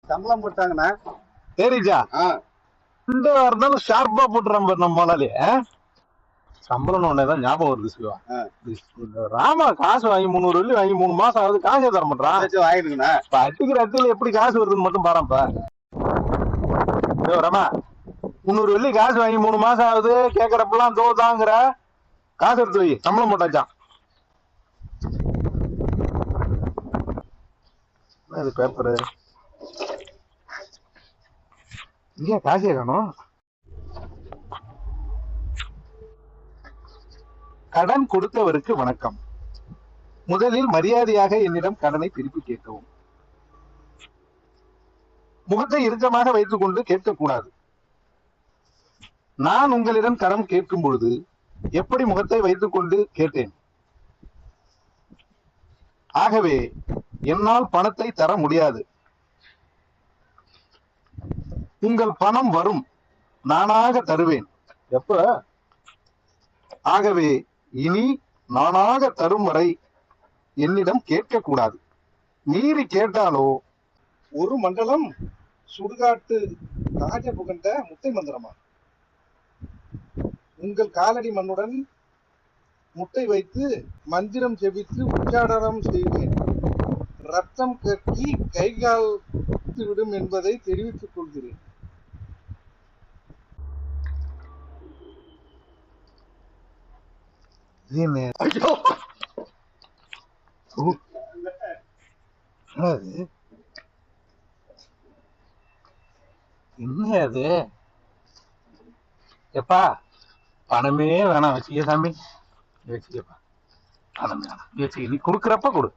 சம்பளம் போட்டாங்கண்ணா. சரிச்சா இந்த இருந்தாலும் ஷார்ப்பா போட்டுறான் நம்ம முதலாளி. சம்பளம் உடனேதான் ஞாபகம் வருது சிவா. ராமா காசு வாங்கி 300 வெள்ளி வாங்கி 3 மாசம் ஆகுது, காசே தர மாட்டான். வாங்கிடுங்கண்ணா. இப்ப அடிக்கிற அட்டில எப்படி காசு வருதுன்னு மட்டும் பாருப்பா. ராமா 300 வெள்ளி காசு வாங்கி 3 மாசம் ஆகுது, கேக்குறப்பெல்லாம் தோதாங்கிற. காசு எடுத்து வை, சம்பளம் போட்டாச்சான். அது பேப்பரு இங்க காசே காணும். கடன் கொடுத்தவருக்கு வணக்கம். முதலில் மரியாதையாக என்னிடம் கடனை திருப்பி கேட்கவும். முகத்தை இறுக்கமாக வைத்துக் கொண்டு கேட்கக்கூடாது. நான் உங்களிடம் கடன் கேட்கும் பொழுது எப்படி முகத்தை வைத்துக் கொண்டு கேட்டேன். ஆகவே என்னால் பணத்தை தர முடியாது. உங்கள் பணம் வரும், நானாக தருவேன். எப்ப? ஆகவே இனி நானாக தரும் வரை என்னிடம் கேட்கக்கூடாது. மீறி கேட்டாலோ ஒரு மண்டலம் சுடுகாட்டு ராஜ புகண்ட முட்டை மந்திரமா? உங்கள் காலடி மண்ணுடன் முட்டை வைத்து மந்திரம் செவித்து உச்சாடனம் செய்வேன். ரத்தம் கட்டி கைகால் விடும் என்பதை தெரிவித்துக் கொள்கிறேன். ஐயோ என்ன அது? எப்பா பணமே வேணாம், வச்சுக்க சாமி, வச்சுக்கப்பா. பணம் வேணாம், வச்சுக்க. நீ கொடுக்குறப்ப கொடு.